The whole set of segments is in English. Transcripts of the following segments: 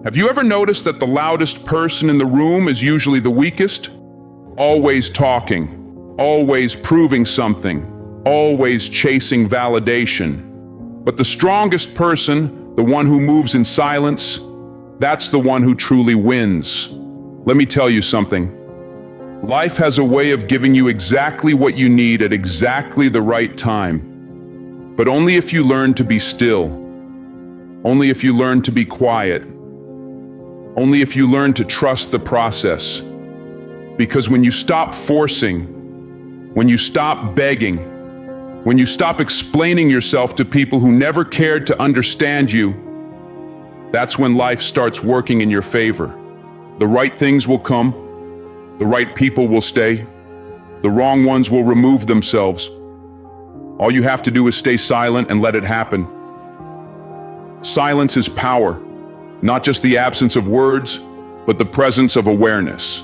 Have you ever noticed that the loudest person in the room is usually the weakest? Always talking, always proving something, always chasing validation. But the strongest person, the one who moves in silence, that's the one who truly wins. Let me tell you something. Life has a way of giving you exactly what you need at exactly the right time. But only if you learn to be still. Only if you learn to be quiet. Only if you learn to trust the process. Because when you stop forcing, when you stop begging, when you stop explaining yourself to people who never cared to understand you, that's when life starts working in your favor. The right things will come, the right people will stay, the wrong ones will remove themselves. All you have to do is stay silent and let it happen. Silence is power, not just the absence of words, but the presence of awareness.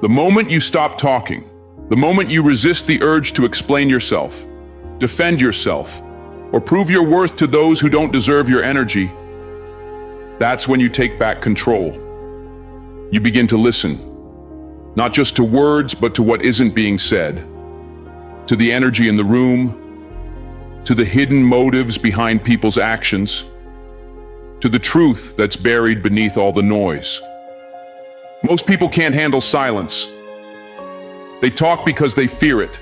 The moment you stop talking, the moment you resist the urge to explain yourself, defend yourself, or prove your worth to those who don't deserve your energy, that's when you take back control. You begin to listen, not just to words, but to what isn't being said, to the energy in the room, to the hidden motives behind people's actions, to the truth that's buried beneath all the noise. Most people can't handle silence. They talk because they fear it.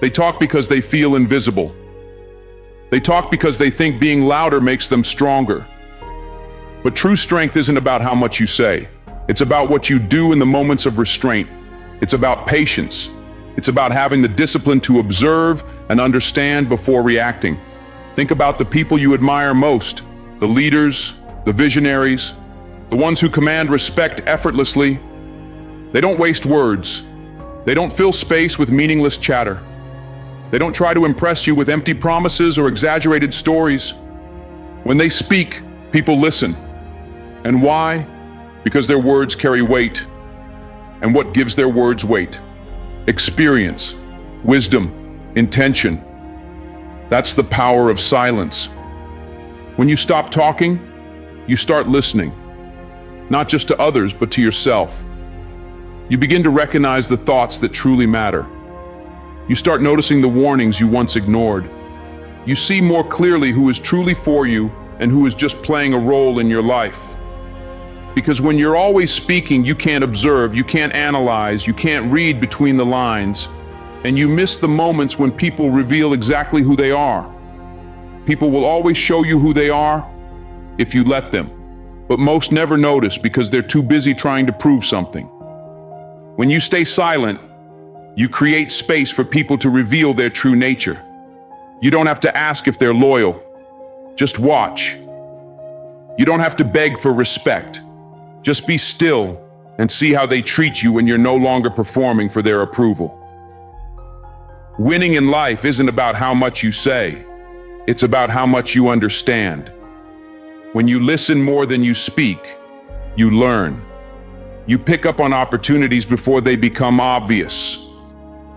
They talk because they feel invisible. They talk because they think being louder makes them stronger. But true strength isn't about how much you say. It's about what you do in the moments of restraint. It's about patience. It's about having the discipline to observe and understand before reacting. Think about the people you admire most, the leaders, the visionaries, the ones who command respect effortlessly. They don't waste words. They don't fill space with meaningless chatter. They don't try to impress you with empty promises or exaggerated stories. When they speak, people listen. And why? Because their words carry weight. And what gives their words weight? Experience, wisdom, intention. That's the power of silence. When you stop talking, you start listening. Not just to others, but to yourself. You begin to recognize the thoughts that truly matter. You start noticing the warnings you once ignored. You see more clearly who is truly for you and who is just playing a role in your life. Because when you're always speaking, you can't observe, you can't analyze, you can't read between the lines, and you miss the moments when people reveal exactly who they are. People will always show you who they are if you let them, but most never notice because they're too busy trying to prove something. When you stay silent, you create space for people to reveal their true nature. You don't have to ask if they're loyal, just watch. You don't have to beg for respect. Just be still and see how they treat you when you're no longer performing for their approval. Winning in life isn't about how much you say. It's about how much you understand. When you listen more than you speak, you learn. You pick up on opportunities before they become obvious.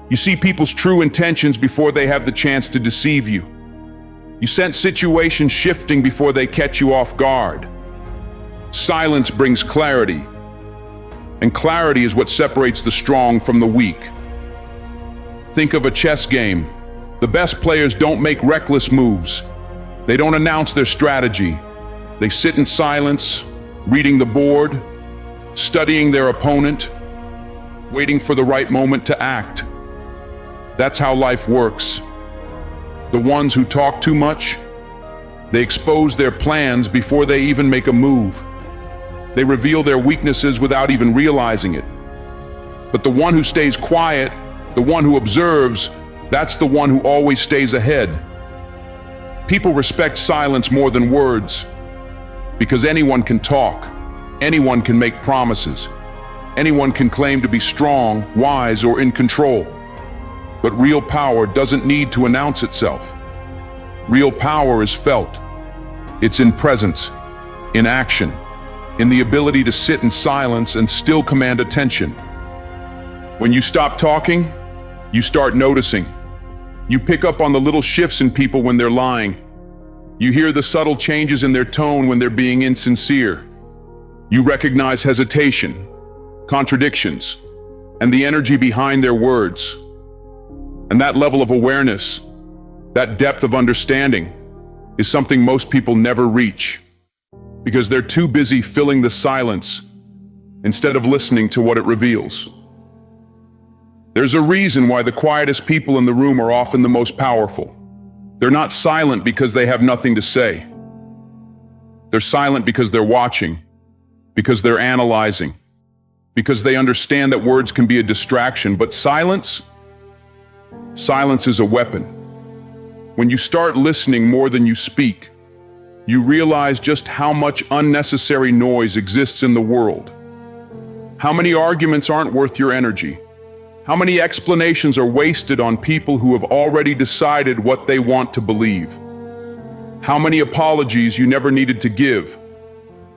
You see people's true intentions before they have the chance to deceive you. You sense situations shifting before they catch you off guard. Silence brings clarity, and clarity is what separates the strong from the weak. Think of a chess game. The best players don't make reckless moves. They don't announce their strategy. They sit in silence, reading the board, studying their opponent, waiting for the right moment to act. That's how life works. The ones who talk too much, they expose their plans before they even make a move. They reveal their weaknesses without even realizing it. But the one who stays quiet, the one who observes, that's the one who always stays ahead. People respect silence more than words, because anyone can talk, anyone can make promises, anyone can claim to be strong, wise, or in control. But real power doesn't need to announce itself. Real power is felt. It's in presence, in action, in the ability to sit in silence and still command attention. When you stop talking, you start noticing. You pick up on the little shifts in people when they're lying. You hear the subtle changes in their tone when they're being insincere. You recognize hesitation, contradictions, and the energy behind their words. And that level of awareness, that depth of understanding, is something most people never reach, because they're too busy filling the silence instead of listening to what it reveals. There's a reason why the quietest people in the room are often the most powerful. They're not silent because they have nothing to say. They're silent because they're watching, because they're analyzing, because they understand that words can be a distraction, but silence is a weapon. When you start listening more than you speak, you realize just how much unnecessary noise exists in the world. How many arguments aren't worth your energy? How many explanations are wasted on people who have already decided what they want to believe? How many apologies you never needed to give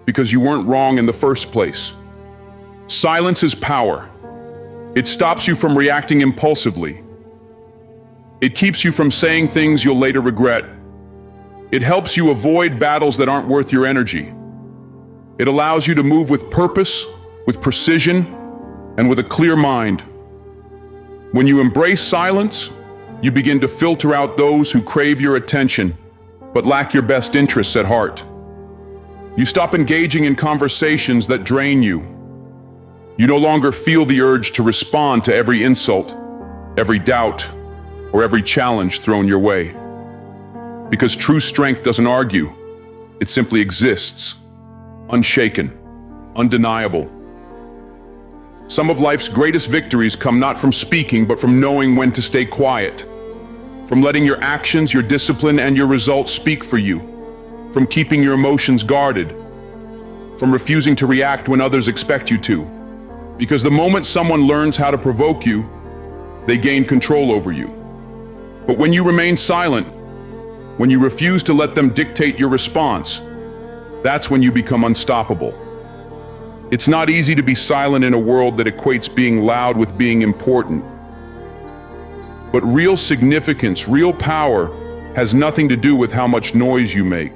because you weren't wrong in the first place? Silence is power. It stops you from reacting impulsively. It keeps you from saying things you'll later regret. It helps you avoid battles that aren't worth your energy. It allows you to move with purpose, with precision, and with a clear mind. When you embrace silence, you begin to filter out those who crave your attention but lack your best interests at heart. You stop engaging in conversations that drain you. You no longer feel the urge to respond to every insult, every doubt, or every challenge thrown your way. Because true strength doesn't argue, it simply exists, unshaken, undeniable. Some of life's greatest victories come not from speaking, but from knowing when to stay quiet. From letting your actions, your discipline, and your results speak for you. From keeping your emotions guarded. From refusing to react when others expect you to. Because the moment someone learns how to provoke you, they gain control over you. But when you remain silent, when you refuse to let them dictate your response, that's when you become unstoppable. It's not easy to be silent in a world that equates being loud with being important. But real significance, real power, has nothing to do with how much noise you make.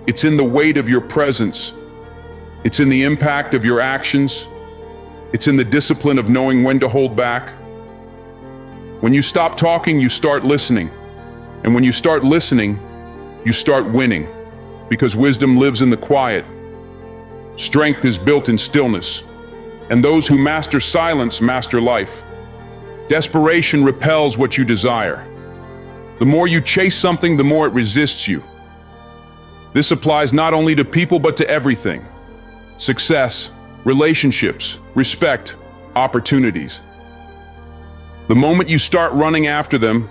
It's in the weight of your presence. It's in the impact of your actions. It's in the discipline of knowing when to hold back. When you stop talking, you start listening. And when you start listening, you start winning. Because wisdom lives in the quiet. Strength is built in stillness. And those who master silence master life. Desperation repels what you desire. The more you chase something, the more it resists you. This applies not only to people, but to everything. Success, relationships, respect, opportunities. The moment you start running after them,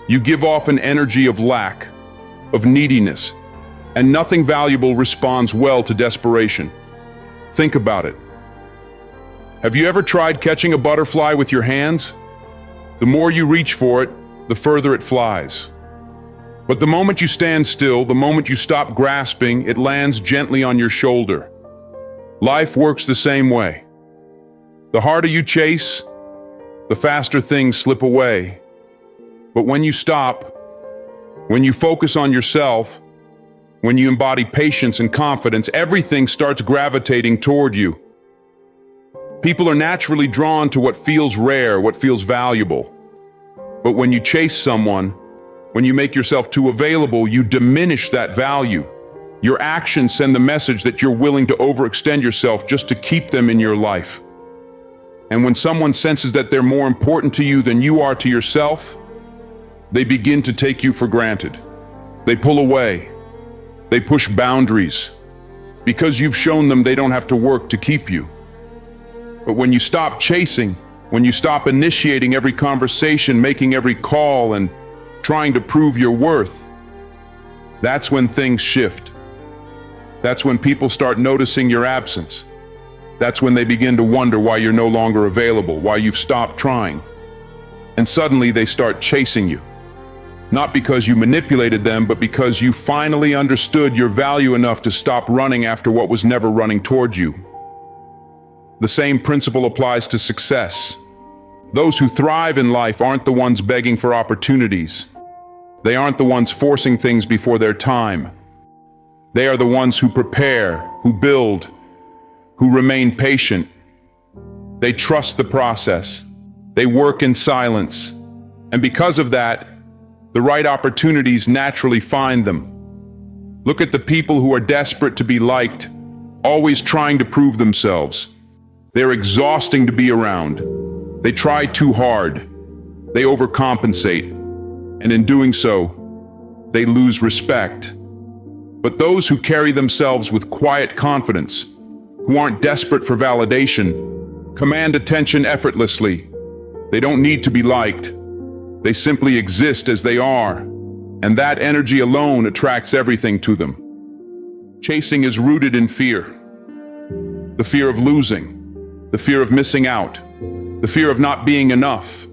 you give off an energy of lack, of neediness, and nothing valuable responds well to desperation. Think about it. Have you ever tried catching a butterfly with your hands? The more you reach for it, the further it flies. But the moment you stand still, the moment you stop grasping, it lands gently on your shoulder. Life works the same way. The harder you chase, the faster things slip away. But when you stop, when you focus on yourself, when you embody patience and confidence, everything starts gravitating toward you. People are naturally drawn to what feels rare, what feels valuable. But when you chase someone, when you make yourself too available, you diminish that value. Your actions send the message that you're willing to overextend yourself just to keep them in your life. And when someone senses that they're more important to you than you are to yourself, they begin to take you for granted. They pull away. They push boundaries. Because you've shown them they don't have to work to keep you. But when you stop chasing, when you stop initiating every conversation, making every call, and trying to prove your worth, that's when things shift. That's when people start noticing your absence. That's when they begin to wonder why you're no longer available, why you've stopped trying. And suddenly they start chasing you. Not because you manipulated them, but because you finally understood your value enough to stop running after what was never running towards you. The same principle applies to success. Those who thrive in life aren't the ones begging for opportunities. They aren't the ones forcing things before their time. They are the ones who prepare, who build, who remain patient. They trust the process. They work in silence. And because of that, the right opportunities naturally find them. Look at the people who are desperate to be liked, always trying to prove themselves. They're exhausting to be around. They try too hard. They overcompensate. And in doing so, they lose respect. But those who carry themselves with quiet confidence, who aren't desperate for validation, command attention effortlessly. They don't need to be liked. They simply exist as they are, and that energy alone attracts everything to them. Chasing is rooted in fear. The fear of losing, the fear of missing out, the fear of not being enough.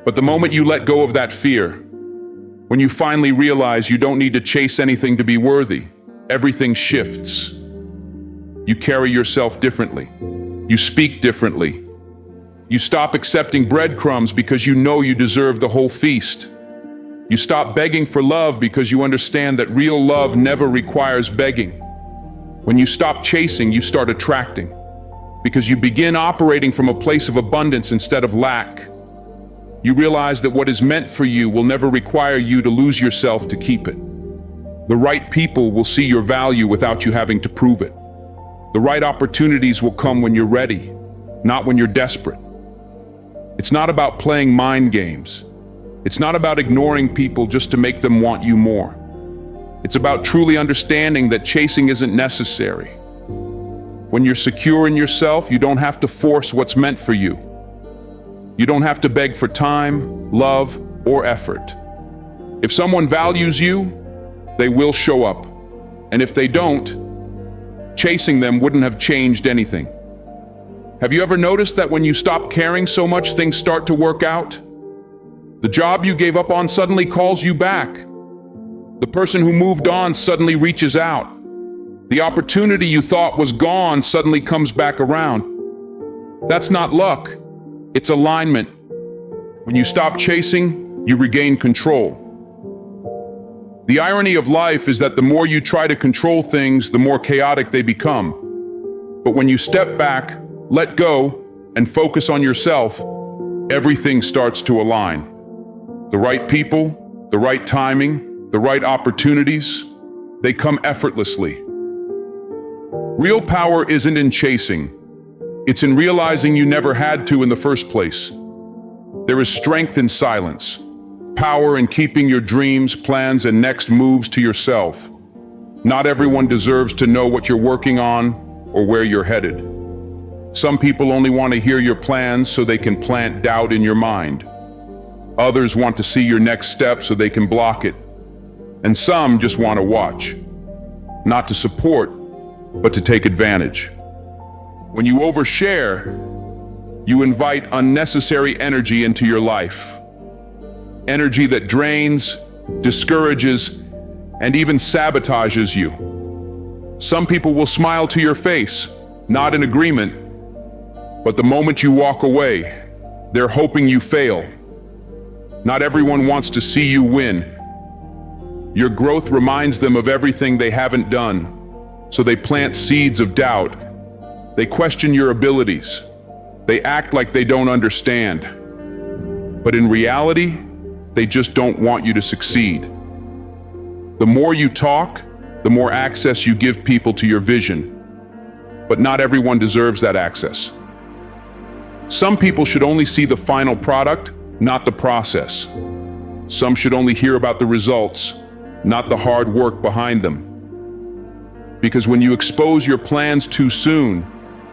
But the moment you let go of that fear, when you finally realize you don't need to chase anything to be worthy, everything shifts. You carry yourself differently. You speak differently. You stop accepting breadcrumbs because you know you deserve the whole feast. You stop begging for love because you understand that real love never requires begging. When you stop chasing, you start attracting, because you begin operating from a place of abundance instead of lack. You realize that what is meant for you will never require you to lose yourself to keep it. The right people will see your value without you having to prove it. The right opportunities will come when you're ready, not when you're desperate. It's not about playing mind games. It's not about ignoring people just to make them want you more. It's about truly understanding that chasing isn't necessary. When you're secure in yourself, you don't have to force what's meant for you. You don't have to beg for time, love, or effort. If someone values you, they will show up. And if they don't, chasing them wouldn't have changed anything. Have you ever noticed that when you stop caring so much, things start to work out? The job you gave up on suddenly calls you back. The person who moved on suddenly reaches out. The opportunity you thought was gone suddenly comes back around. That's not luck. It's alignment. When you stop chasing, you regain control. The irony of life is that the more you try to control things, the more chaotic they become. But when you step back, let go, and focus on yourself, everything starts to align. The right people, the right timing, the right opportunities, they come effortlessly. Real power isn't in chasing. It's in realizing you never had to in the first place. There is strength in silence, power in keeping your dreams, plans, and next moves to yourself. Not everyone deserves to know what you're working on or where you're headed. Some people only want to hear your plans so they can plant doubt in your mind. Others want to see your next step so they can block it. And some just want to watch. Not to support, but to take advantage. When you overshare, you invite unnecessary energy into your life. Energy that drains, discourages, and even sabotages you. Some people will smile to your face, not in agreement, but the moment you walk away, they're hoping you fail. Not everyone wants to see you win. Your growth reminds them of everything they haven't done, so they plant seeds of doubt. They question your abilities. They act like they don't understand. But in reality, they just don't want you to succeed. The more you talk, the more access you give people to your vision. But not everyone deserves that access. Some people should only see the final product, not the process. Some should only hear about the results, not the hard work behind them. Because when you expose your plans too soon,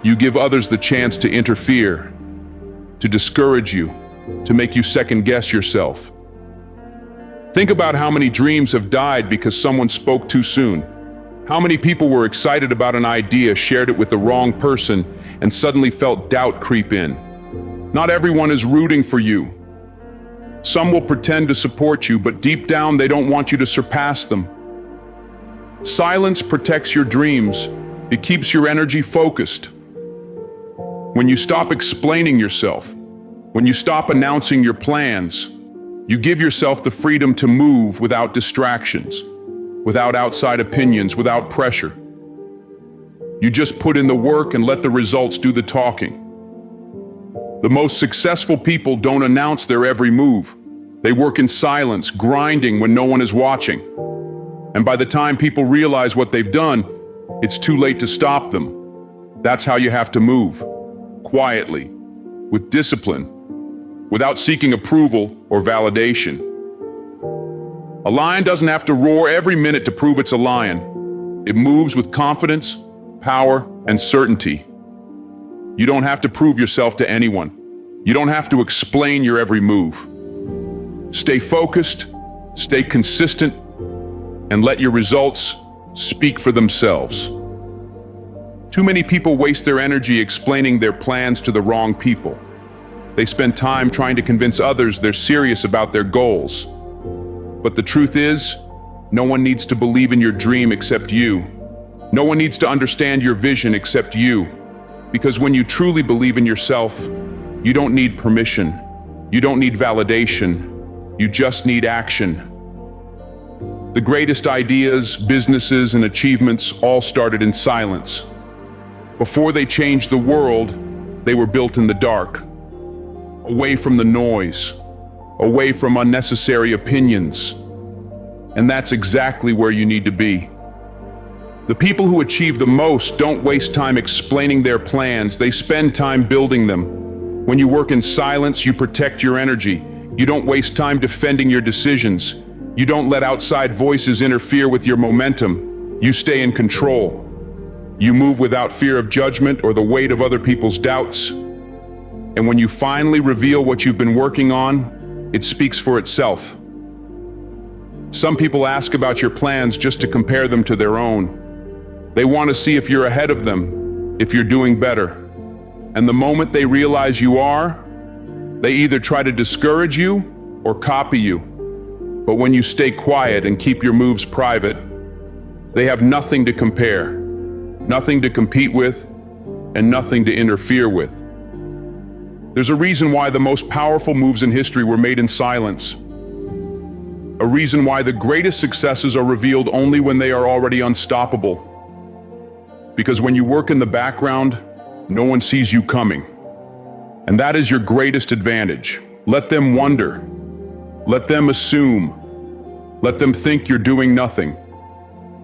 you give others the chance to interfere, to discourage you, to make you second-guess yourself. Think about how many dreams have died because someone spoke too soon. How many people were excited about an idea, shared it with the wrong person, and suddenly felt doubt creep in. Not everyone is rooting for you. Some will pretend to support you, but deep down they don't want you to surpass them. Silence protects your dreams. It keeps your energy focused. When you stop explaining yourself, when you stop announcing your plans, you give yourself the freedom to move without distractions, without outside opinions, without pressure. You just put in the work and let the results do the talking. The most successful people don't announce their every move. They work in silence, grinding when no one is watching. And by the time people realize what they've done, it's too late to stop them. That's how you have to move. Quietly, with discipline, without seeking approval or validation. A lion doesn't have to roar every minute to prove it's a lion. It moves with confidence, power, and certainty. You don't have to prove yourself to anyone. You don't have to explain your every move. Stay focused, stay consistent, and let your results speak for themselves. Too many people waste their energy explaining their plans to the wrong people. They spend time trying to convince others they're serious about their goals. But the truth is, no one needs to believe in your dream except you. No one needs to understand your vision except you. Because when you truly believe in yourself, you don't need permission. You don't need validation. You just need action. The greatest ideas, businesses, and achievements all started in silence. Before they changed the world, they were built in the dark, away from the noise, away from unnecessary opinions. And that's exactly where you need to be. The people who achieve the most don't waste time explaining their plans, they spend time building them. When you work in silence, you protect your energy. You don't waste time defending your decisions. You don't let outside voices interfere with your momentum. You stay in control. You move without fear of judgment or the weight of other people's doubts. And when you finally reveal what you've been working on, it speaks for itself. Some people ask about your plans just to compare them to their own. They want to see if you're ahead of them, if you're doing better. And the moment they realize you are, they either try to discourage you or copy you. But when you stay quiet and keep your moves private, they have nothing to compare, nothing to compete with, and nothing to interfere with. There's a reason why the most powerful moves in history were made in silence. A reason why the greatest successes are revealed only when they are already unstoppable. Because when you work in the background, no one sees you coming. And that is your greatest advantage. Let them wonder. Let them assume. Let them think you're doing nothing.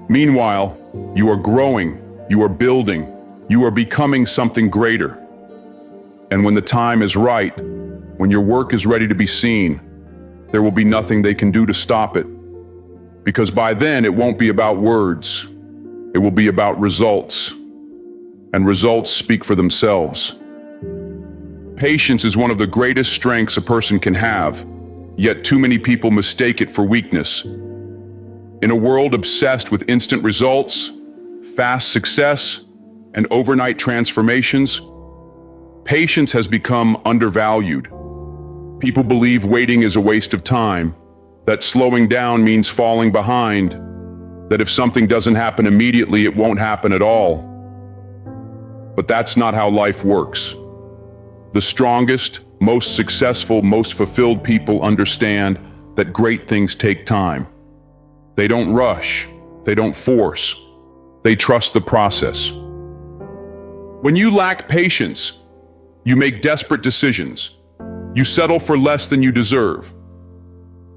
Meanwhile, you are growing, you are building, you are becoming something greater. And when the time is right, when your work is ready to be seen, there will be nothing they can do to stop it. Because by then, it won't be about words. It will be about results. And results speak for themselves. Patience is one of the greatest strengths a person can have, yet too many people mistake it for weakness. In a world obsessed with instant results, fast success, and overnight transformations, patience has become undervalued. People believe waiting is a waste of time, that slowing down means falling behind, that if something doesn't happen immediately, it won't happen at all. But that's not how life works. The strongest, most successful, most fulfilled people understand that great things take time. They don't rush, they don't force, they trust the process. When you lack patience, you make desperate decisions. You settle for less than you deserve.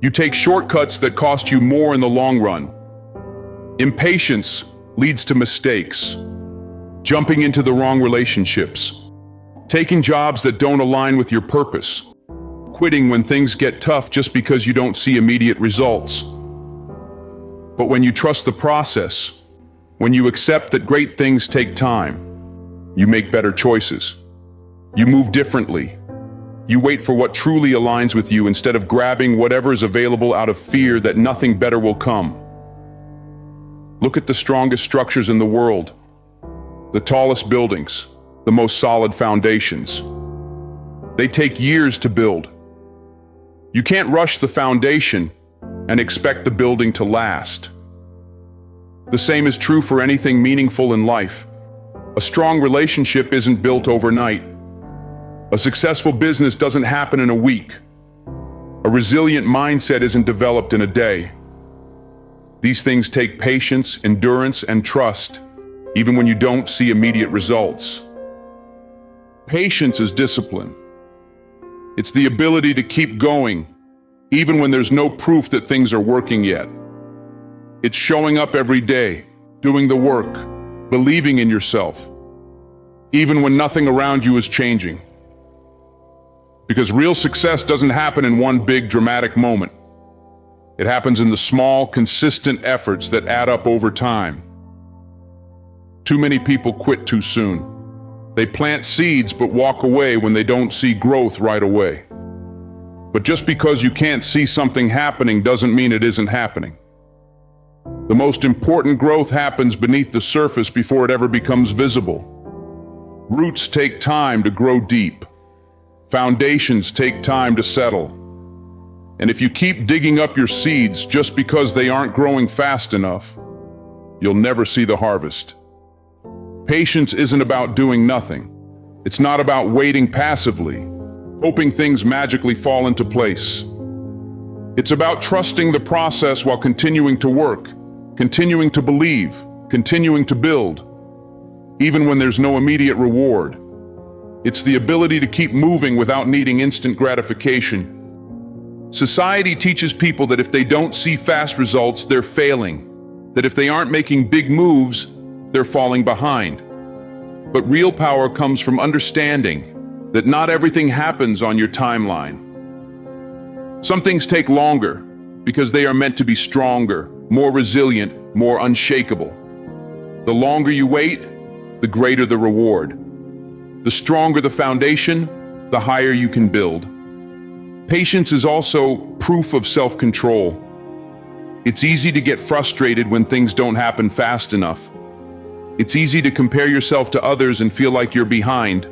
You take shortcuts that cost you more in the long run. Impatience leads to mistakes, jumping into the wrong relationships, taking jobs that don't align with your purpose, quitting when things get tough just because you don't see immediate results. But when you trust the process, when you accept that great things take time, you make better choices. You move differently. You wait for what truly aligns with you instead of grabbing whatever is available out of fear that nothing better will come. Look at the strongest structures in the world, the tallest buildings, the most solid foundations. They take years to build. You can't rush the foundation and expect the building to last. The same is true for anything meaningful in life. A strong relationship isn't built overnight. A successful business doesn't happen in a week. A resilient mindset isn't developed in a day. These things take patience, endurance, and trust. even when you don't see immediate results. Patience is discipline. It's the ability to keep going, even when there's no proof that things are working yet. It's showing up every day, doing the work, believing in yourself, even when nothing around you is changing. Because real success doesn't happen in one big dramatic moment. It happens in the small, consistent efforts that add up over time. Too many people quit too soon. They plant seeds but walk away when they don't see growth right away. But just because you can't see something happening doesn't mean it isn't happening. The most important growth happens beneath the surface before it ever becomes visible. Roots take time to grow deep. Foundations take time to settle. And if you keep digging up your seeds just because they aren't growing fast enough, you'll never see the harvest. Patience isn't about doing nothing. It's not about waiting passively, hoping things magically fall into place. It's about trusting the process while continuing to work, continuing to believe, continuing to build, even when there's no immediate reward. It's the ability to keep moving without needing instant gratification. Society teaches people that if they don't see fast results, they're failing, that if they aren't making big moves, they're falling behind. But real power comes from understanding that not everything happens on your timeline. Some things take longer because they are meant to be stronger, more resilient, more unshakable. The longer you wait, the greater the reward. The stronger the foundation, the higher you can build. Patience is also proof of self-control. It's easy to get frustrated when things don't happen fast enough. It's easy to compare yourself to others and feel like you're behind.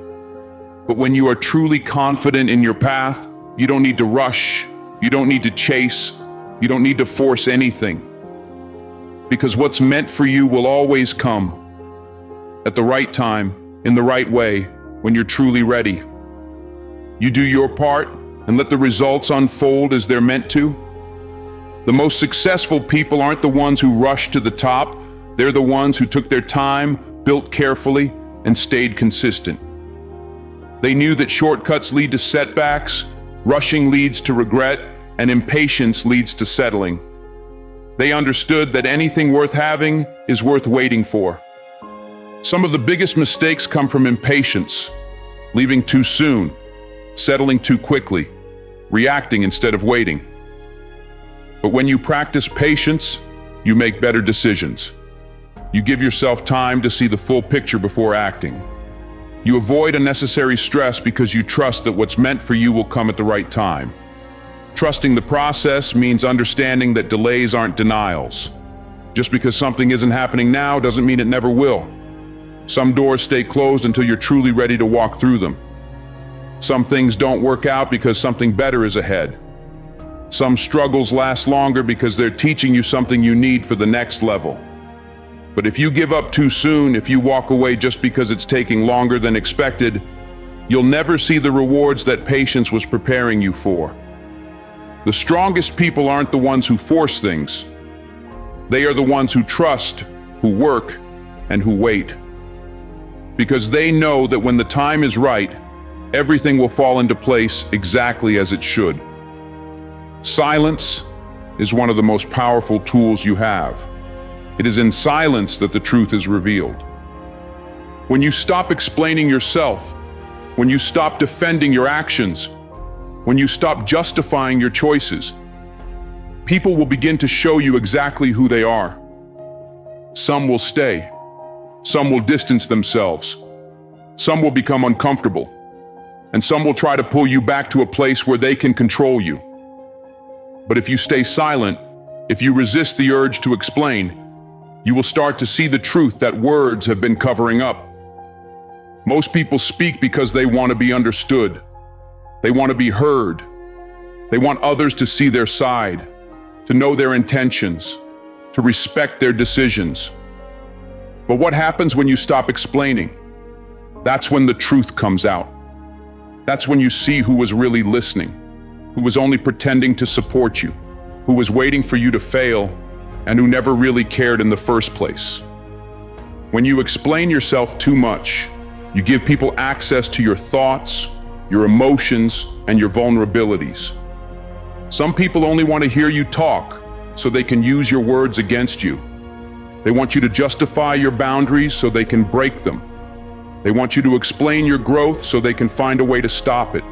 But when you are truly confident in your path, you don't need to rush, you don't need to chase, you don't need to force anything. Because what's meant for you will always come at the right time, in the right way, when you're truly ready. You do your part and let the results unfold as they're meant to. The most successful people aren't the ones who rush to the top. They're the ones who took their time, built carefully, and stayed consistent. They knew that shortcuts lead to setbacks, rushing leads to regret, and impatience leads to settling. They understood that anything worth having is worth waiting for. Some of the biggest mistakes come from impatience, leaving too soon, settling too quickly, reacting instead of waiting. But when you practice patience, you make better decisions. You give yourself time to see the full picture before acting. You avoid unnecessary stress because you trust that what's meant for you will come at the right time. Trusting the process means understanding that delays aren't denials. Just because something isn't happening now doesn't mean it never will. Some doors stay closed until you're truly ready to walk through them. Some things don't work out because something better is ahead. Some struggles last longer because they're teaching you something you need for the next level. But if you give up too soon, if you walk away just because it's taking longer than expected, you'll never see the rewards that patience was preparing you for. The strongest people aren't the ones who force things. They are the ones who trust, who work, and who wait. Because they know that when the time is right, everything will fall into place exactly as it should. Silence is one of the most powerful tools you have. It is in silence that the truth is revealed. When you stop explaining yourself, when you stop defending your actions, when you stop justifying your choices, people will begin to show you exactly who they are. Some will stay. Some will distance themselves. Some will become uncomfortable. And some will try to pull you back to a place where they can control you. But if you stay silent, if you resist the urge to explain, you will start to see the truth that words have been covering up. Most people speak because they want to be understood. They want to be heard. They want others to see their side, to know their intentions, to respect their decisions. But what happens when you stop explaining? That's when the truth comes out. That's when you see who was really listening, who was only pretending to support you, who was waiting for you to fail, and who never really cared in the first place. When you explain yourself too much, you give people access to your thoughts, your emotions, and your vulnerabilities. Some people only want to hear you talk so they can use your words against you. They want you to justify your boundaries so they can break them. They want you to explain your growth so they can find a way to stop it.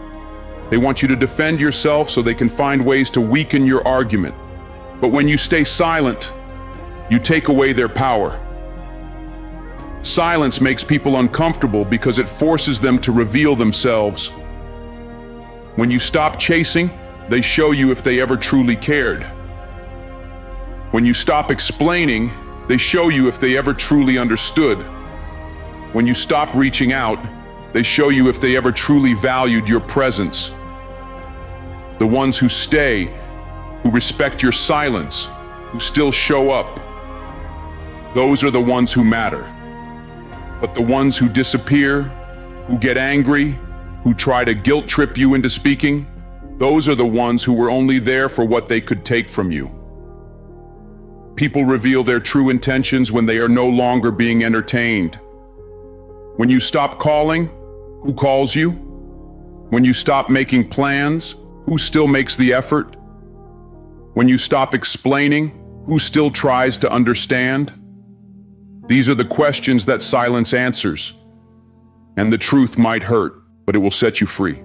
They want you to defend yourself so they can find ways to weaken your argument. But when you stay silent, you take away their power. Silence makes people uncomfortable because it forces them to reveal themselves. When you stop chasing, they show you if they ever truly cared. When you stop explaining, they show you if they ever truly understood. When you stop reaching out, they show you if they ever truly valued your presence. The ones who stay, who respect your silence, who still show up, those are the ones who matter. But the ones who disappear, who get angry, who try to guilt trip you into speaking, those are the ones who were only there for what they could take from you. People reveal their true intentions when they are no longer being entertained. When you stop calling, who calls you? When you stop making plans, who still makes the effort? When you stop explaining, who still tries to understand? These are the questions that silence answers. And the truth might hurt, but it will set you free.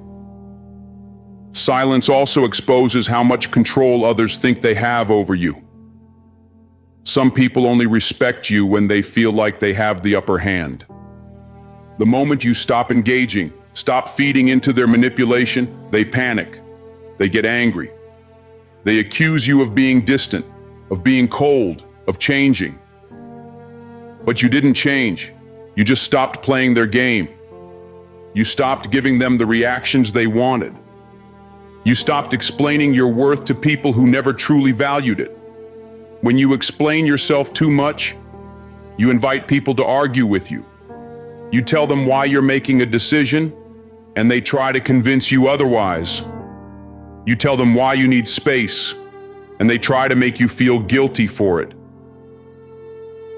Silence also exposes how much control others think they have over you. Some people only respect you when they feel like they have the upper hand. The moment you stop engaging, stop feeding into their manipulation, they panic. They get angry. They accuse you of being distant, of being cold, of changing. But you didn't change. You just stopped playing their game. You stopped giving them the reactions they wanted. You stopped explaining your worth to people who never truly valued it. When you explain yourself too much, you invite people to argue with you. You tell them why you're making a decision, and they try to convince you otherwise. You tell them why you need space, and they try to make you feel guilty for it.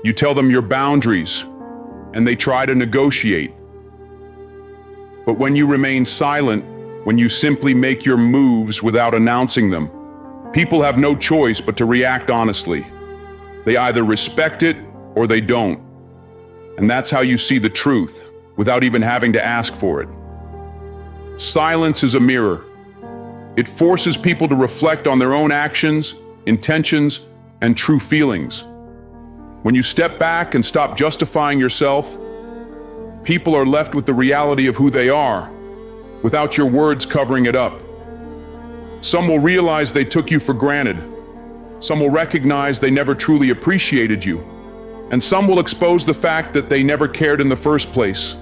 You tell them your boundaries, and they try to negotiate. But when you remain silent, when you simply make your moves without announcing them, people have no choice but to react honestly. They either respect it or they don't. And that's how you see the truth, without even having to ask for it. Silence is a mirror. It forces people to reflect on their own actions, intentions, and true feelings. When you step back and stop justifying yourself, people are left with the reality of who they are, without your words covering it up. Some will realize they took you for granted. Some will recognize they never truly appreciated you. And some will expose the fact that they never cared in the first place.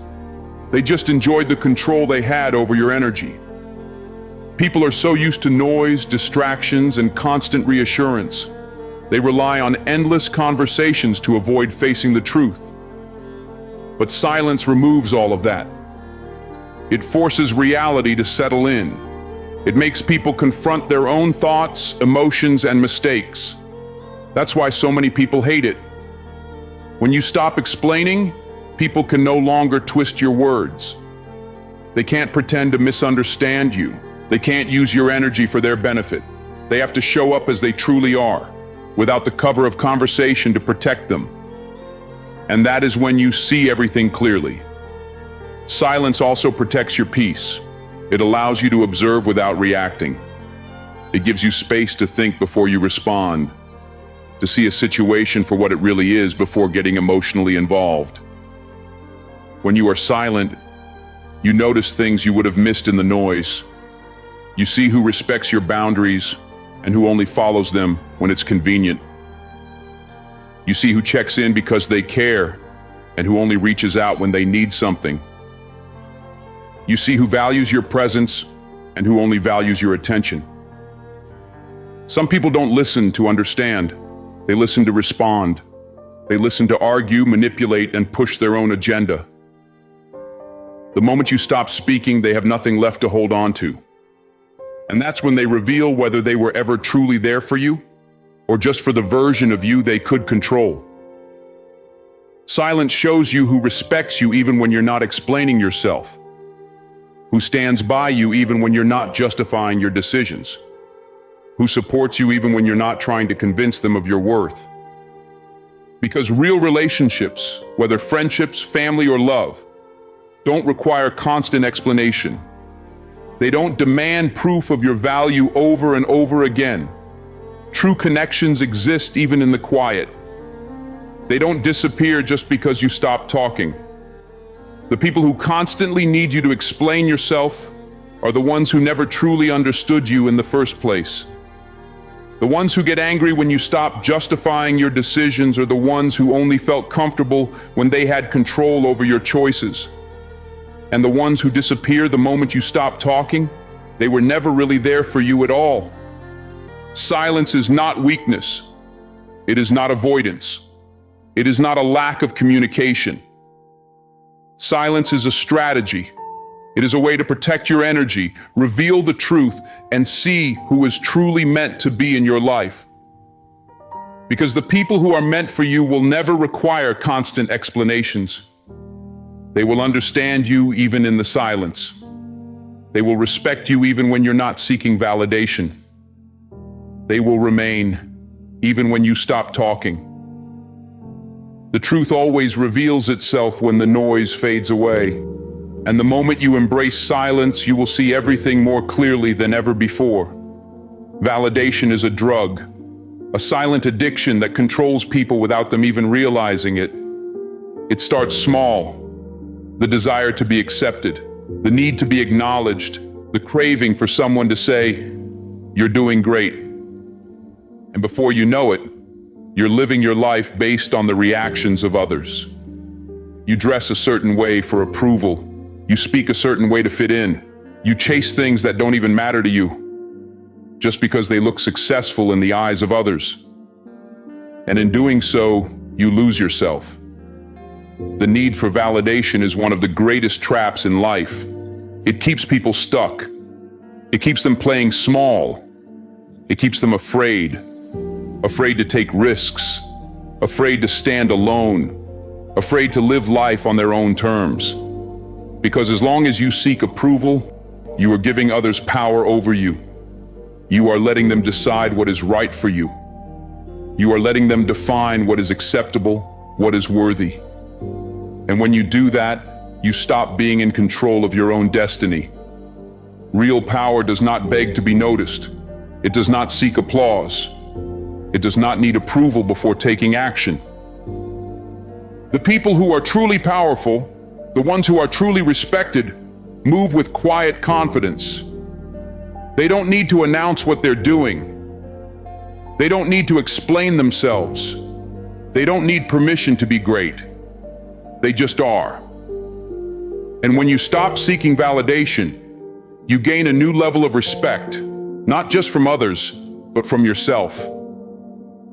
They just enjoyed the control they had over your energy. People are so used to noise, distractions, and constant reassurance. They rely on endless conversations to avoid facing the truth. But silence removes all of that. It forces reality to settle in. It makes people confront their own thoughts, emotions, and mistakes. That's why so many people hate it. When you stop explaining, people can no longer twist your words. They can't pretend to misunderstand you. They can't use your energy for their benefit. They have to show up as they truly are, without the cover of conversation to protect them. And that is when you see everything clearly. Silence also protects your peace. It allows you to observe without reacting. It gives you space to think before you respond, to see a situation for what it really is before getting emotionally involved. When you are silent, you notice things you would have missed in the noise. You see who respects your boundaries and who only follows them when it's convenient. You see who checks in because they care and who only reaches out when they need something. You see who values your presence and who only values your attention. Some people don't listen to understand. They listen to respond. They listen to argue, manipulate, and push their own agenda. The moment you stop speaking, they have nothing left to hold on to. And that's when they reveal whether they were ever truly there for you, or just for the version of you they could control. Silence shows you who respects you even when you're not explaining yourself, who stands by you even when you're not justifying your decisions, who supports you even when you're not trying to convince them of your worth. Because real relationships, whether friendships, family, or love, don't require constant explanation. They don't demand proof of your value over and over again. True connections exist even in the quiet. They don't disappear just because you stop talking. The people who constantly need you to explain yourself are the ones who never truly understood you in the first place. The ones who get angry when you stop justifying your decisions are the ones who only felt comfortable when they had control over your choices. And the ones who disappear the moment you stop talking, they were never really there for you at all. Silence is not weakness. It is not avoidance. It is not a lack of communication. Silence is a strategy. It is a way to protect your energy, reveal the truth, and see who is truly meant to be in your life. Because the people who are meant for you will never require constant explanations. They will understand you even in the silence. They will respect you even when you're not seeking validation. They will remain even when you stop talking. The truth always reveals itself when the noise fades away. And the moment you embrace silence, you will see everything more clearly than ever before. Validation is a drug, a silent addiction that controls people without them even realizing it. It starts small. The desire to be accepted, the need to be acknowledged, the craving for someone to say, "You're doing great." And before you know it, you're living your life based on the reactions of others. You dress a certain way for approval. You speak a certain way to fit in. You chase things that don't even matter to you, just because they look successful in the eyes of others. And in doing so, you lose yourself. The need for validation is one of the greatest traps in life. It keeps people stuck. It keeps them playing small. It keeps them afraid to take risks, afraid to stand alone, afraid to live life on their own terms. Because as long as you seek approval, you are giving others power over you. You are letting them decide what is right for you. You are letting them define what is acceptable, what is worthy. And when you do that, you stop being in control of your own destiny. Real power does not beg to be noticed. It does not seek applause. It does not need approval before taking action. The people who are truly powerful, the ones who are truly respected, move with quiet confidence. They don't need to announce what they're doing. They don't need to explain themselves. They don't need permission to be great. They just are. And when you stop seeking validation, you gain a new level of respect, not just from others, but from yourself.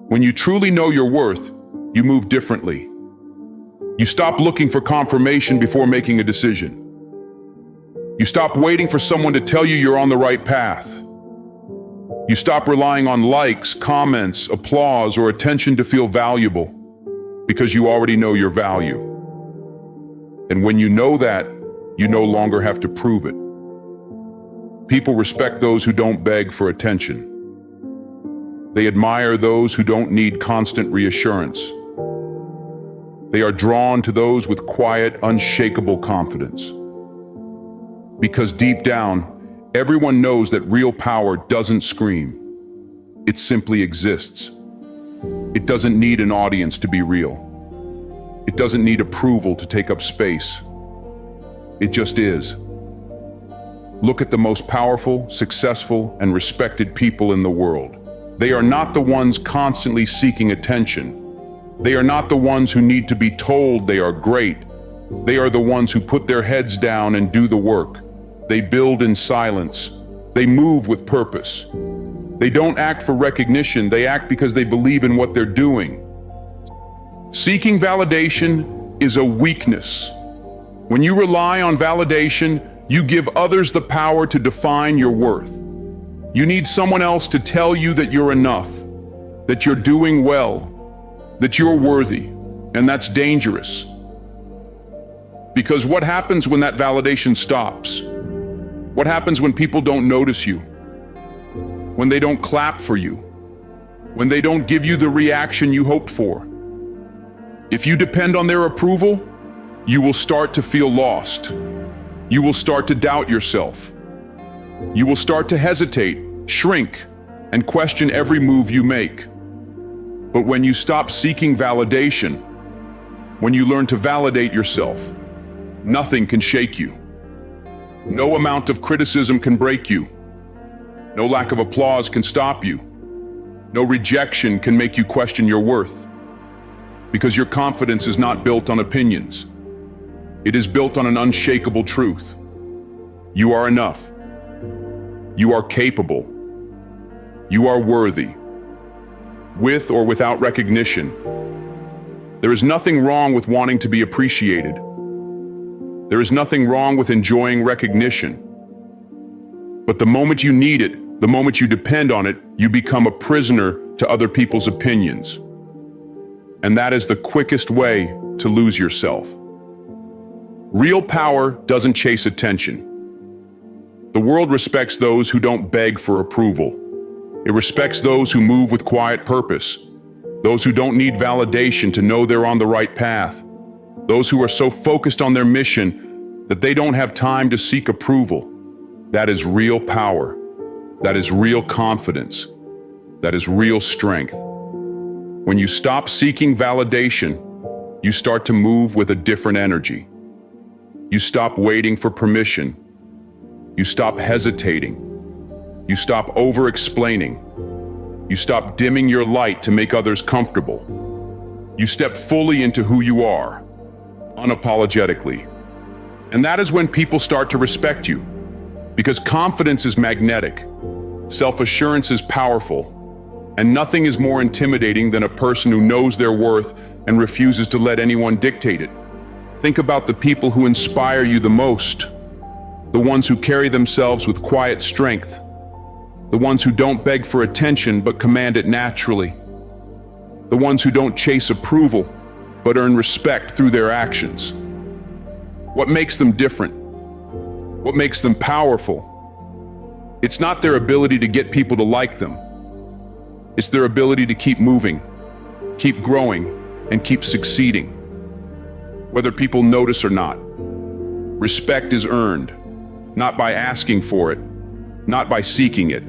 When you truly know your worth, you move differently. You stop looking for confirmation before making a decision. You stop waiting for someone to tell you you're on the right path. You stop relying on likes, comments, applause, or attention to feel valuable, because you already know your value. And when you know that, you no longer have to prove it. People respect those who don't beg for attention. They admire those who don't need constant reassurance. They are drawn to those with quiet, unshakable confidence. Because deep down, everyone knows that real power doesn't scream. It simply exists. It doesn't need an audience to be real. It doesn't need approval to take up space. It just is. Look at the most powerful, successful, and respected people in the world. They are not the ones constantly seeking attention. They are not the ones who need to be told they are great. They are the ones who put their heads down and do the work. They build in silence. They move with purpose. They don't act for recognition. They act because they believe in what they're doing. Seeking validation is a weakness. When you rely on validation, you give others the power to define your worth. You need someone else to tell you that you're enough, that you're doing well, that you're worthy. And that's dangerous. Because what happens when that validation stops? What happens when people don't notice you? When they don't clap for you? When they don't give you the reaction you hoped for? If you depend on their approval, you will start to feel lost. You will start to doubt yourself. You will start to hesitate, shrink, and question every move you make. But when you stop seeking validation, when you learn to validate yourself, nothing can shake you. No amount of criticism can break you. No lack of applause can stop you. No rejection can make you question your worth. Because your confidence is not built on opinions. It is built on an unshakable truth. You are enough. You are capable. You are worthy. With or without recognition. There is nothing wrong with wanting to be appreciated. There is nothing wrong with enjoying recognition. But the moment you need it, the moment you depend on it, you become a prisoner to other people's opinions. And that is the quickest way to lose yourself. Real power doesn't chase attention. The world respects those who don't beg for approval. It respects those who move with quiet purpose. Those who don't need validation to know they're on the right path. Those who are so focused on their mission that they don't have time to seek approval. That is real power. That is real confidence. That is real strength. When you stop seeking validation, you start to move with a different energy. You stop waiting for permission. You stop hesitating. You stop over-explaining. You stop dimming your light to make others comfortable. You step fully into who you are, unapologetically. And that is when people start to respect you. Because confidence is magnetic. Self-assurance is powerful. And nothing is more intimidating than a person who knows their worth and refuses to let anyone dictate it. Think about the people who inspire you the most. The ones who carry themselves with quiet strength. The ones who don't beg for attention but command it naturally. The ones who don't chase approval but earn respect through their actions. What makes them different? What makes them powerful? It's not their ability to get people to like them. It's their ability to keep moving, keep growing, and keep succeeding. Whether people notice or not. Respect is earned, not by asking for it, not by seeking it,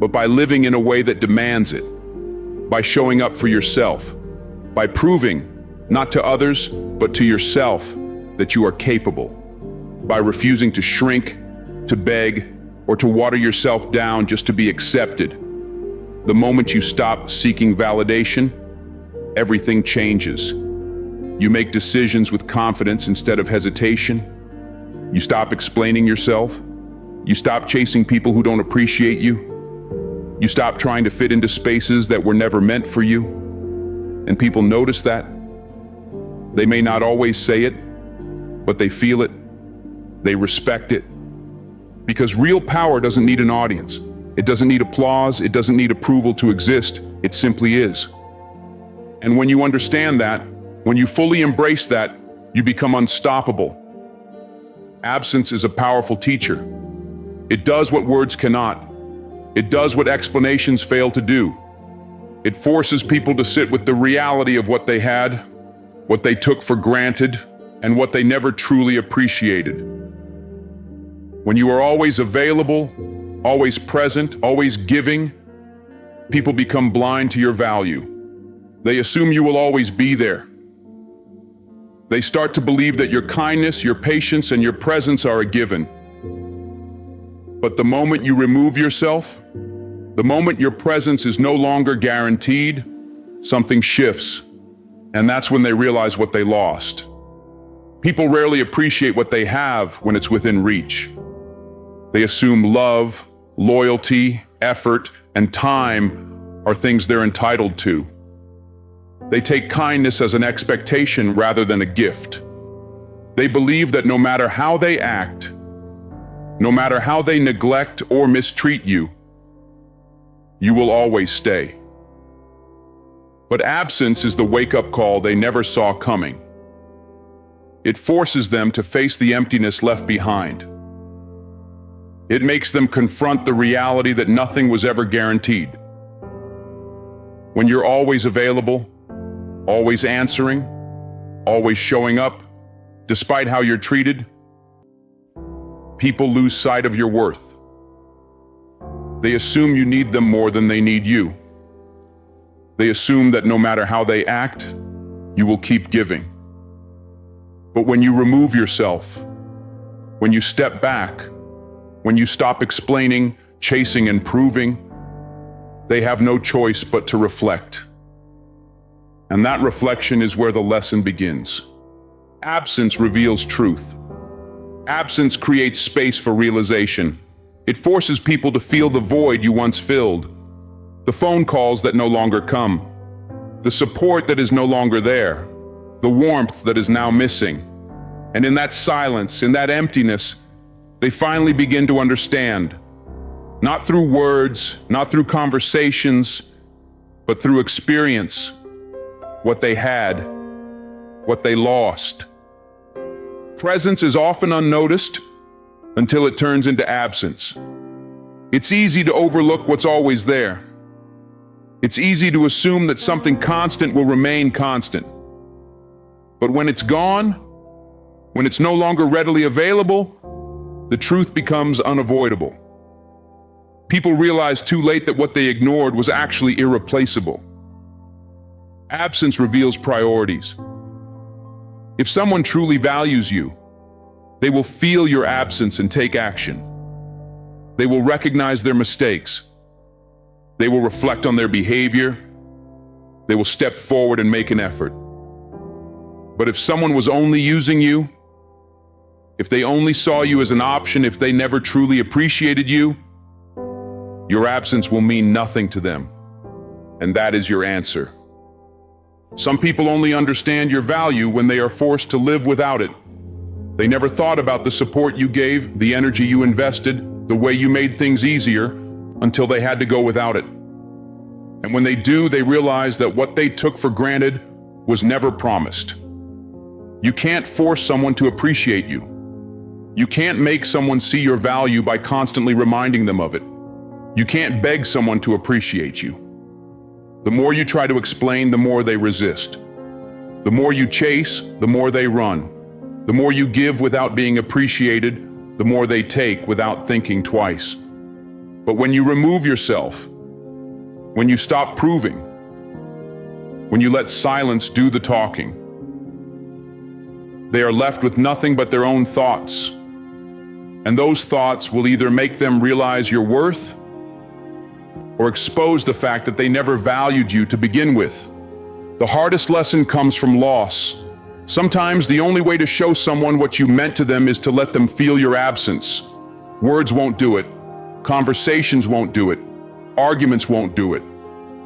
but by living in a way that demands it, by showing up for yourself, by proving, not to others, but to yourself, that you are capable, by refusing to shrink, to beg, or to water yourself down just to be accepted. The moment you stop seeking validation, everything changes. You make decisions with confidence instead of hesitation. You stop explaining yourself. You stop chasing people who don't appreciate you. You stop trying to fit into spaces that were never meant for you. And people notice that. They may not always say it, but they feel it. They respect it. Because real power doesn't need an audience. It doesn't need applause. It doesn't need approval to exist. It simply is. And when you understand that, when you fully embrace that, you become unstoppable. Absence is a powerful teacher. It does what words cannot. It does what explanations fail to do. It forces people to sit with the reality of what they had, what they took for granted, and what they never truly appreciated. When you are always available, always present, always giving, people become blind to your value. They assume you will always be there. They start to believe that your kindness, your patience, and your presence are a given. But the moment you remove yourself, the moment your presence is no longer guaranteed, something shifts. And that's when they realize what they lost. People rarely appreciate what they have when it's within reach. They assume love, loyalty, effort, and time are things they're entitled to. They take kindness as an expectation rather than a gift. They believe that no matter how they act, no matter how they neglect or mistreat you, you will always stay. But absence is the wake-up call they never saw coming. It forces them to face the emptiness left behind. It makes them confront the reality that nothing was ever guaranteed. When you're always available, always answering, always showing up, despite how you're treated, people lose sight of your worth. They assume you need them more than they need you. They assume that no matter how they act, you will keep giving. But when you remove yourself, when you step back, when you stop explaining, chasing, and proving, they have no choice but to reflect. And that reflection is where the lesson begins. Absence reveals truth. Absence creates space for realization. It forces people to feel the void you once filled, the phone calls that no longer come, the support that is no longer there, the warmth that is now missing. And in that silence, in that emptiness, they finally begin to understand, not through words, not through conversations, but through experience, what they had, what they lost. Presence is often unnoticed until it turns into absence. It's easy to overlook what's always there. It's easy to assume that something constant will remain constant. But when it's gone, when it's no longer readily available, the truth becomes unavoidable. People realize too late that what they ignored was actually irreplaceable. Absence reveals priorities. If someone truly values you, they will feel your absence and take action. They will recognize their mistakes. They will reflect on their behavior. They will step forward and make an effort. But if someone was only using you, if they only saw you as an option, if they never truly appreciated you, your absence will mean nothing to them. And that is your answer. Some people only understand your value when they are forced to live without it. They never thought about the support you gave, the energy you invested, the way you made things easier, until they had to go without it. And when they do, they realize that what they took for granted was never promised. You can't force someone to appreciate you. You can't make someone see your value by constantly reminding them of it. You can't beg someone to appreciate you. The more you try to explain, the more they resist. The more you chase, the more they run. The more you give without being appreciated, the more they take without thinking twice. But when you remove yourself, when you stop proving, when you let silence do the talking, they are left with nothing but their own thoughts. And those thoughts will either make them realize your worth or expose the fact that they never valued you to begin with. The hardest lesson comes from loss. Sometimes the only way to show someone what you meant to them is to let them feel your absence. Words won't do it. Conversations won't do it. Arguments won't do it.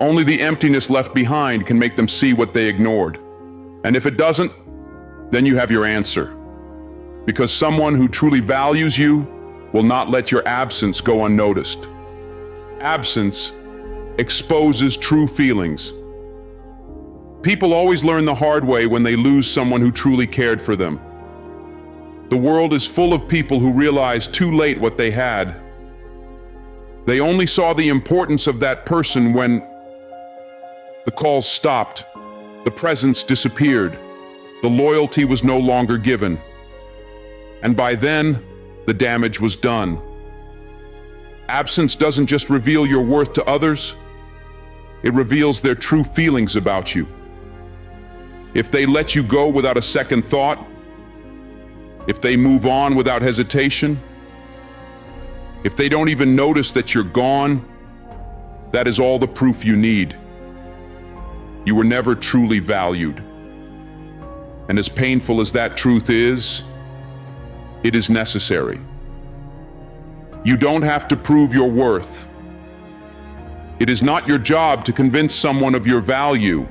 Only the emptiness left behind can make them see what they ignored. And if it doesn't, then you have your answer. Because someone who truly values you will not let your absence go unnoticed. Absence exposes true feelings. People always learn the hard way when they lose someone who truly cared for them. The world is full of people who realize too late what they had. They only saw the importance of that person when the calls stopped, the presence disappeared, the loyalty was no longer given. And by then, the damage was done. Absence doesn't just reveal your worth to others, it reveals their true feelings about you. If they let you go without a second thought, if they move on without hesitation, if they don't even notice that you're gone, that is all the proof you need. You were never truly valued. And as painful as that truth is, it is necessary. You don't have to prove your worth. It is not your job to convince someone of your value.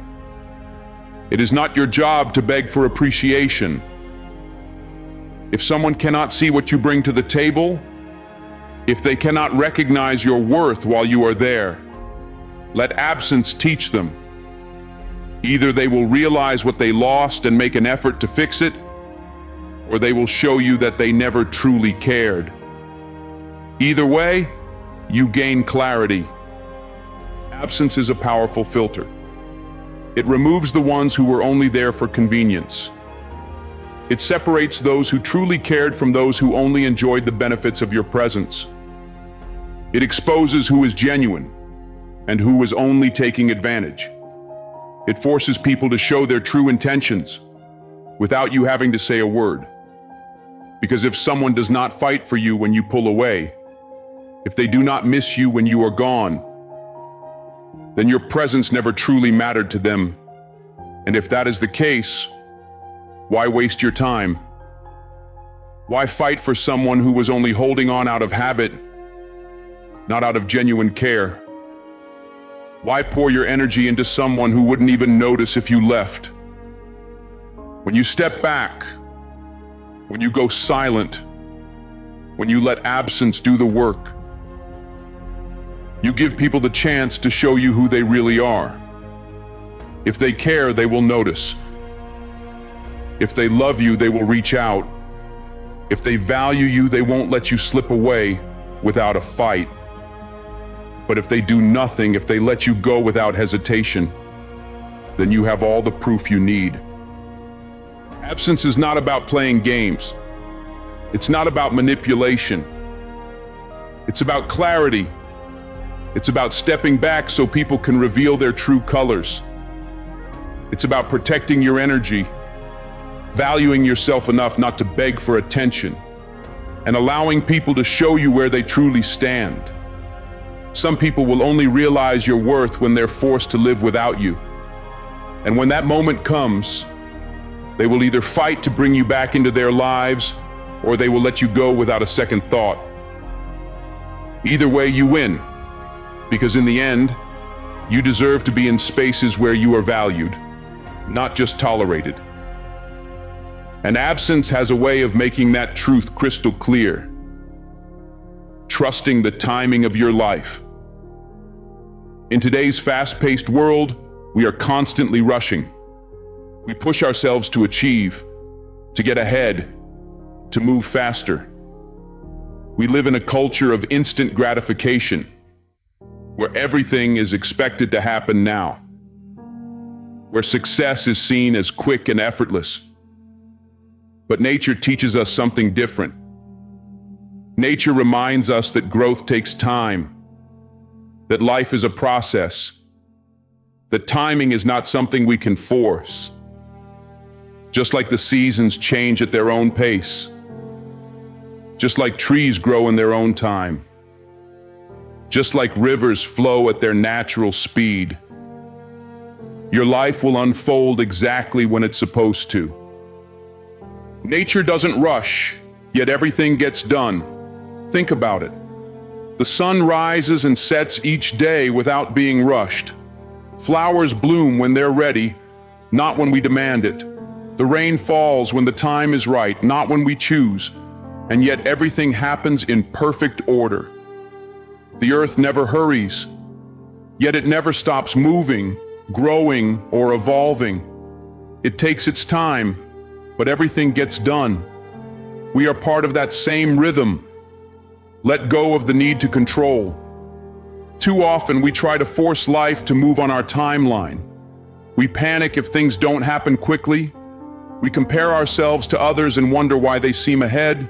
It is not your job to beg for appreciation. If someone cannot see what you bring to the table, if they cannot recognize your worth while you are there, let absence teach them. Either they will realize what they lost and make an effort to fix it, or they will show you that they never truly cared. Either way, you gain clarity. Absence is a powerful filter. It removes the ones who were only there for convenience. It separates those who truly cared from those who only enjoyed the benefits of your presence. It exposes who is genuine and who is only taking advantage. It forces people to show their true intentions without you having to say a word. Because if someone does not fight for you when you pull away, if they do not miss you when you are gone, then your presence never truly mattered to them. And if that is the case, why waste your time? Why fight for someone who was only holding on out of habit, not out of genuine care? Why pour your energy into someone who wouldn't even notice if you left? When you step back, when you go silent, when you let absence do the work, you give people the chance to show you who they really are. If they care, they will notice. If they love you, they will reach out. If they value you, they won't let you slip away without a fight. But if they do nothing, if they let you go without hesitation, then you have all the proof you need. Absence is not about playing games. It's not about manipulation. It's about clarity. It's about stepping back so people can reveal their true colors. It's about protecting your energy, valuing yourself enough not to beg for attention, and allowing people to show you where they truly stand. Some people will only realize your worth when they're forced to live without you. And when that moment comes, they will either fight to bring you back into their lives, or they will let you go without a second thought. Either way, you win. Because in the end, you deserve to be in spaces where you are valued, not just tolerated. And absence has a way of making that truth crystal clear. Trusting the timing of your life. In today's fast-paced world, we are constantly rushing. We push ourselves to achieve, to get ahead, to move faster. We live in a culture of instant gratification, where everything is expected to happen now, where success is seen as quick and effortless. But nature teaches us something different. Nature reminds us that growth takes time, that life is a process, that timing is not something we can force. Just like the seasons change at their own pace, just like trees grow in their own time, just like rivers flow at their natural speed. Your life will unfold exactly when it's supposed to. Nature doesn't rush, yet everything gets done. Think about it. The sun rises and sets each day without being rushed. Flowers bloom when they're ready, not when we demand it. The rain falls when the time is right, not when we choose. And yet everything happens in perfect order. The earth never hurries, yet it never stops moving, growing, or evolving. It takes its time, but everything gets done. We are part of that same rhythm. Let go of the need to control. Too often we try to force life to move on our timeline. We panic if things don't happen quickly. We compare ourselves to others and wonder why they seem ahead.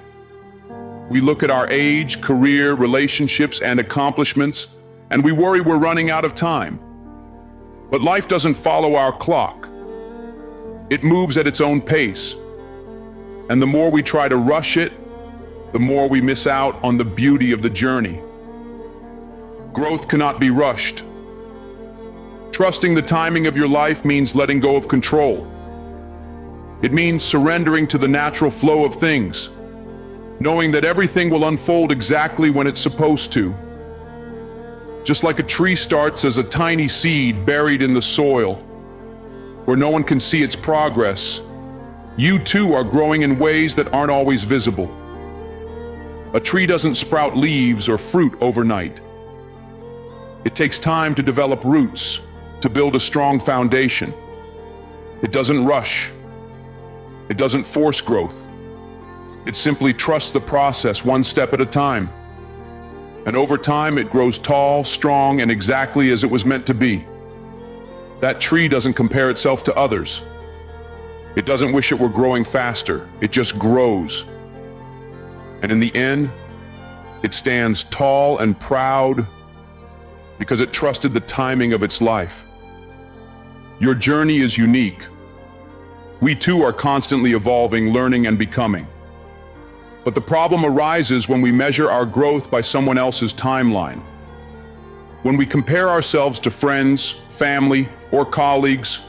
We look at our age, career, relationships, and accomplishments, and we worry we're running out of time. But life doesn't follow our clock. It moves at its own pace. And the more we try to rush it, the more we miss out on the beauty of the journey. Growth cannot be rushed. Trusting the timing of your life means letting go of control. It means surrendering to the natural flow of things, knowing that everything will unfold exactly when it's supposed to. Just like a tree starts as a tiny seed buried in the soil, where no one can see its progress, you too are growing in ways that aren't always visible. A tree doesn't sprout leaves or fruit overnight. It takes time to develop roots, to build a strong foundation. It doesn't rush. It doesn't force growth. It simply trusts the process one step at a time. And over time, it grows tall, strong, and exactly as it was meant to be. That tree doesn't compare itself to others. It doesn't wish it were growing faster. It just grows. And in the end, it stands tall and proud because it trusted the timing of its life. Your journey is unique. We too are constantly evolving, learning, and becoming. But the problem arises when we measure our growth by someone else's timeline. When we compare ourselves to friends, family, or colleagues,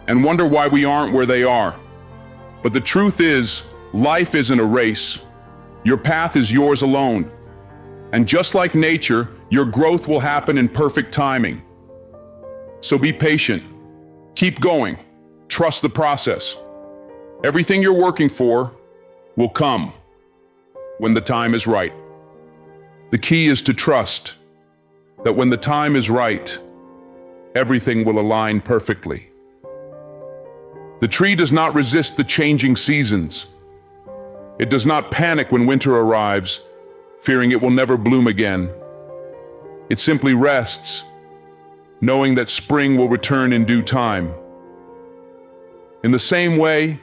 and wonder why we aren't where they are. But the truth is, life isn't a race. Your path is yours alone. And just like nature, your growth will happen in perfect timing. So be patient. Keep going. Trust the process. Everything you're working for will come when the time is right. The key is to trust that when the time is right, everything will align perfectly. The tree does not resist the changing seasons. It does not panic when winter arrives, fearing it will never bloom again. It simply rests, knowing that spring will return in due time. In the same way,